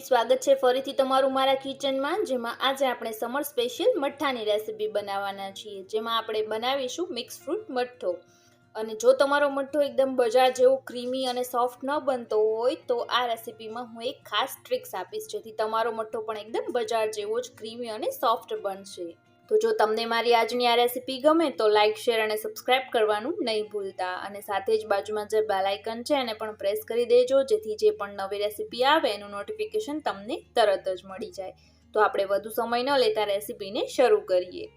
સ્વાગત છે ફરીથી તમારું મારા કિચનમાં, જેમાં આજે આપણે સમર સ્પેશિયલ મઠ્ઠાની રેસીપી બનાવવાના છીએ, જેમાં આપણે બનાવીશું મિક્સ ફ્રૂટ મઠ્ઠો। અને જો તમારો મઠ્ઠો એકદમ બજાર જેવો ક્રીમી અને સોફ્ટ ન બનતો હોય તો આ રેસીપીમાં હું એક ખાસ ટ્રિક્સ આપીશ, જેથી તમારો મઠ્ઠો પણ એકદમ બજાર જેવો જ ક્રીમી અને સોફ્ટ બનશે। તો જો તમને મારી આજની આ રેસીપી ગમે તો લાઇક, શેર અને સબસ્ક્રાઇબ કરવાનું નહીં ભૂલતા, અને સાથે જ બાજુમાં જે બેલ આઇકન છે એને પણ પ્રેસ કરી દેજો, જેથી જે પણ નવી રેસીપી આવે એનું નોટિફિકેશન તમને તરત જ મળી જાય। તો આપણે વધુ સમય ન લેતા રેસીપીને શરૂ કરીએ।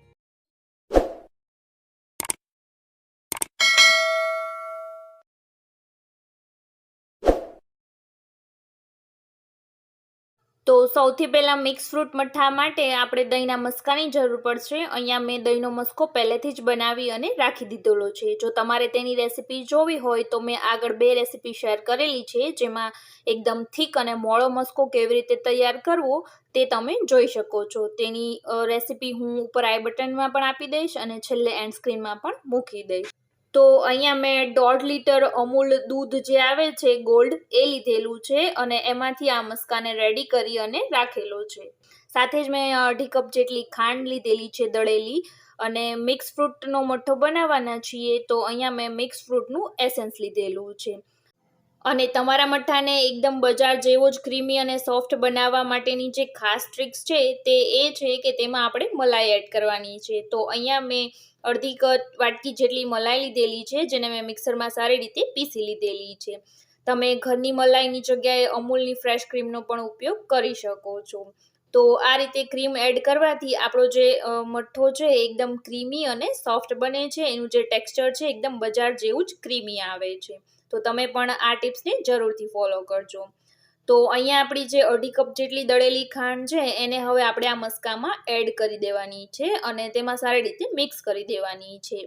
તો સૌથી પહેલા મિક્સ ફ્રૂટ મઠ્ઠા માટે આપણે દહીંના મસ્કાની જરૂર પડશે। અહીંયા મેં દહીંનો મસ્કો પહેલેથી જ બનાવી અને રાખી દીધેલો છે। જો તમારે તેની રેસીપી જોવી હોય તો મેં આગળ 2 રેસીપી શેર કરેલી છે, જેમાં એકદમ થીક અને મોળો મસ્કો કેવી રીતે તૈયાર કરવો તે તમે જોઈ શકો છો। તેની રેસીપી હું ઉપર આઈ બટનમાં પણ આપી દઈશ અને છેલ્લે એન્ડ સ્ક્રીનમાં પણ મૂકી દઈશ। તો અહીંયા મેં 1.5 લીટર અમૂલ દૂધ જે આવે છે ગોલ્ડ એ લીધેલું છે, અને એમાંથી આ મસ્કાને રેડી કરી અને રાખેલો છે। સાથે જ મેં 1/2 કપ જેટલી ખાંડ લીધેલી છે દળેલી, અને મિક્સ ફ્રૂટનો મઠ્ઠો બનાવવાના છીએ તો અહીંયા મેં મિક્સ ફ્રૂટનું એસેન્સ લીધેલું છે। અને તમારા મઠ્ઠાને એકદમ બજાર જેવો જ ક્રીમી અને સોફ્ટ બનાવવા માટેની જે ખાસ ટ્રિક્સ છે તે એ છે કે તેમાં આપણે મલાઈ એડ કરવાની છે। તો અહીંયા મેં અડધી વાટકી જેટલી મલાઈ લીધેલી છે, જેને મેં મિક્સરમાં સારી રીતે પીસી લીધેલી છે। તમે ઘરની મલાઈની જગ્યાએ અમૂલની ફ્રેશ ક્રીમનો પણ ઉપયોગ કરી શકો છો। તો આ રીતે ક્રીમ એડ કરવાથી આપણો જે મઠ્ઠો છે એકદમ ક્રીમી અને સોફ્ટ બને છે, એનું જે ટેક્સચર છે એકદમ બજાર જેવું જ ક્રીમી આવે છે। તો તમે પણ આ ટિપ્સને જરૂરથી ફોલો કરજો। તો અહીંયા આપણી જે 1/2 કપ જેટલી દળેલી ખાંડ છે એને હવે આપણે આ મસ્કામાં એડ કરી દેવાની છે, અને તેમાં સારી રીતે મિક્સ કરી દેવાની છે।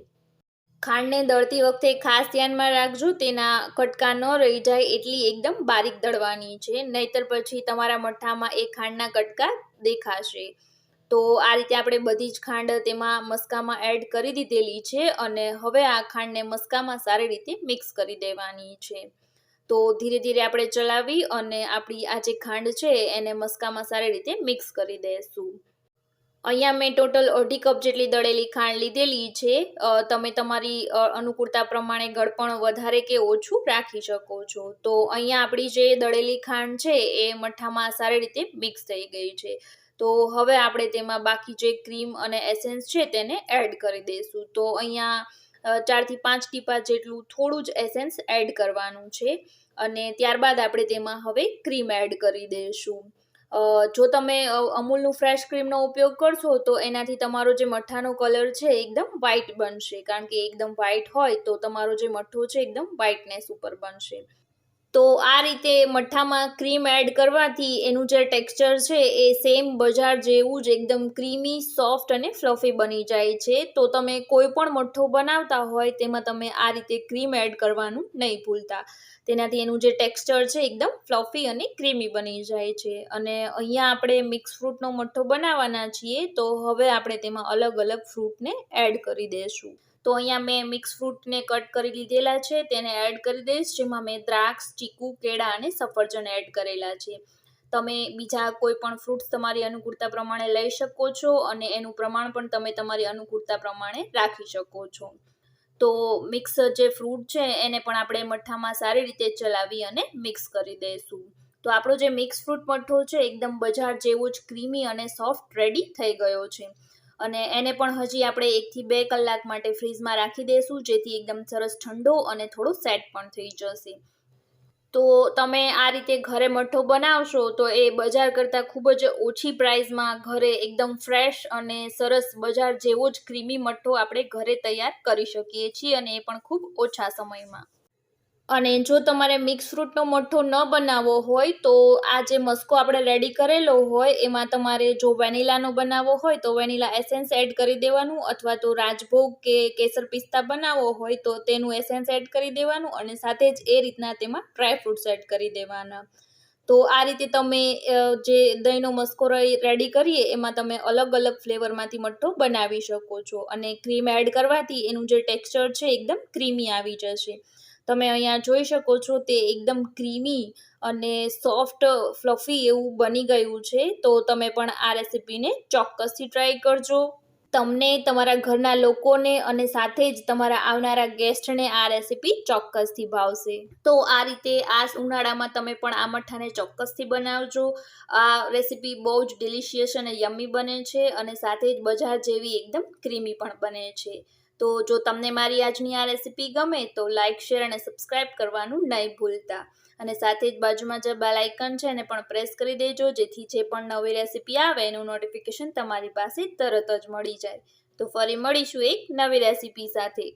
ખાંડને દળતી વખતે ખાસ ધ્યાનમાં રાખજો, તેના કટકા ન રહી જાય એટલી એકદમ બારીક દળવાની છે, નહીતર પછી તમારા મઠ્ઠામાં એ ખાંડના કટકા દેખાશે। તો આ રીતે આપણે બધી જ ખાંડ તેમાં મસ્કામાં એડ કરી દીધેલી છે, અને હવે આ ખાંડને મસ્કામાં સારી રીતે મિક્સ કરી દેવાની છે। તો ધીરે ધીરે આપણે ચલાવી અને આપણી આ જે ખાંડ છે એને મસ્કામાં સારી રીતે મિક્સ કરી દઈશું। અહીંયા મેં ટોટલ 1/2 કપ જેટલી દળેલી ખાંડ લીધેલી છે। તમે તમારી અનુકૂળતા પ્રમાણે ગળપણ વધારે કે ઓછું રાખી શકો છો। તો અહીંયા આપણી જે દળેલી ખાંડ છે એ મઠ્ઠામાં સારી રીતે મિક્સ થઈ ગઈ છે। તો હવે આપણે તેમાં બાકી જે ક્રીમ અને એસેન્સ છે તેને એડ કરી દઈશું। તો અહીંયા 4 થી 5 ટીપા જેટલું થોડું જ એસેન્સ એડ કરવાનું છે, અને ત્યારબાદ આપણે તેમાં હવે ક્રીમ એડ કરી દઈશું। જો તમે અમૂલનું ફ્રેશ ક્રીમનો ઉપયોગ કરશો તો એનાથી તમારો જે મઠ્ઠાનો કલર છે એકદમ વ્હાઇટ બનશે, કારણ કે એકદમ વ્હાઇટ હોય તો તમારો જે મઠ્ઠો છે એકદમ વ્હાઇટનેસ ઉપર બનશે। તો આ રીતે મઠ્ઠામાં ક્રીમ એડ કરવાથી એનું જે ટેક્સચર છે એ સેમ બજાર જેવું જ એકદમ ક્રીમી, સોફ્ટ અને ફ્લફી બની જાય છે। તો તમે કોઈ પણ મઠ્ઠો બનાવતા હોય તેમાં તમે આ રીતે ક્રીમ એડ કરવાનું નહીં ભૂલતા, તેનાથી એનું જે ટેક્સચર છે એકદમ ફ્લફી અને ક્રીમી બની જાય છે। અને અહીંયા આપણે મિક્સ ફ્રૂટનો મઠ્ઠો બનાવવાના છીએ, તો હવે આપણે તેમાં અલગ અલગ ફ્રૂટને એડ કરી દઈશું। તો અહીંયા મેં મિક્સ ફ્રૂટને કટ કરી લીધેલા છે, તેને એડ કરી દઈશ, જેમાં મેં દ્રાક્ષ, ચીકુ, કેળા અને સફરજન એડ કરેલા છે। તમે બીજા કોઈ પણ ફ્રૂટ્સ તમારી અનુકૂળતા પ્રમાણે લઈ શકો છો, અને એનું પ્રમાણ પણ તમે તમારી અનુકૂળતા પ્રમાણે રાખી શકો છો। તો મિક્સ જે ફ્રૂટ છે એને પણ આપણે મઠ્ઠામાં સારી રીતે ચલાવી અને મિક્સ કરી દઈશું। તો આપણો જે મિક્સ ફ્રૂટ મઠ્ઠો છે એકદમ બજાર જેવો જ ક્રીમી અને સોફ્ટ રેડી થઈ ગયો છે, અને એને પણ હજી આપણે 1 થી 2 કલાક માટે ફ્રીઝમાં રાખી દઈશું, જેથી એકદમ સરસ ઠંડો અને થોડો સેટ પણ થઈ જશે। તો તમે આ રીતે ઘરે મઠ્ઠો બનાવશો તો એ બજાર કરતાં ખૂબ જ ઓછી પ્રાઇસમાં ઘરે એકદમ ફ્રેશ અને સરસ બજાર જેવો જ ક્રીમી મઠ્ઠો આપણે ઘરે તૈયાર કરી શકીએ છીએ, અને એ પણ ખૂબ ઓછા સમયમાં। અને જો તમારે મિક્સ ફ્રૂટનો મઠ્ઠો ન બનાવવો હોય તો આ જે મસ્કો આપણે રેડી કરેલો હોય એમાં તમારે જો વેનીલાનો બનાવવો હોય તો વેનીલા એસેન્સ એડ કરી દેવાનું, અથવા તો રાજભોગ કે કેસર પિસ્તા બનાવવો હોય તો તેનું એસેન્સ એડ કરી દેવાનું, અને સાથે જ એ રીતના તેમાં ડ્રાય ફ્રૂટ્સ એડ કરી દેવાના। તો આ રીતે તમે જે દહીંનો મસ્કો રેડી કરીએ એમાં તમે અલગ અલગ ફ્લેવરમાંથી મઠ્ઠો બનાવી શકો છો, અને ક્રીમ એડ કરવાથી એનું જે ટેક્સચર છે એકદમ ક્રીમી આવી જશે। તમે અહીંયા જોઈ શકો છો તે એકદમ ક્રીમી અને સોફ્ટ ફ્લફી એવું બની ગયું છે. તો તમે પણ આ રેસીપીને ચોક્કસથી ટ્રાય કરજો. તમને, તમારા ઘરના લોકોને અને સાથે જ તમારા આવનારા ગેસ્ટને આ રેસીપી ચોક્કસથી ભાવશે. તો આ રીતે આ ઉનાળામાં તમે પણ આ મઠ્ઠાને ચોક્કસથી બનાવજો. આ રેસીપી બહુ જ ડિલિશિયસ અને યમ્મી બને છે અને સાથે જ બજાર જેવી એકદમ ક્રીમી પણ બને છે. તો જો તમને મારી આજની આ રેસીપી ગમે તો લાઇક, શેર અને સબસ્ક્રાઈબ કરવાનું નહીં ભૂલતા. અને સાથે જ બાજુમાં જે બેલ આઇકન છે એને પણ પ્રેસ કરી દેજો, જેથી જે પણ નવી રેસીપી આવે એનું નોટિફિકેશન તમારી પાસે તરત જ મળી જાય. તો ફરી મળીશું એક નવી રેસીપી સાથે.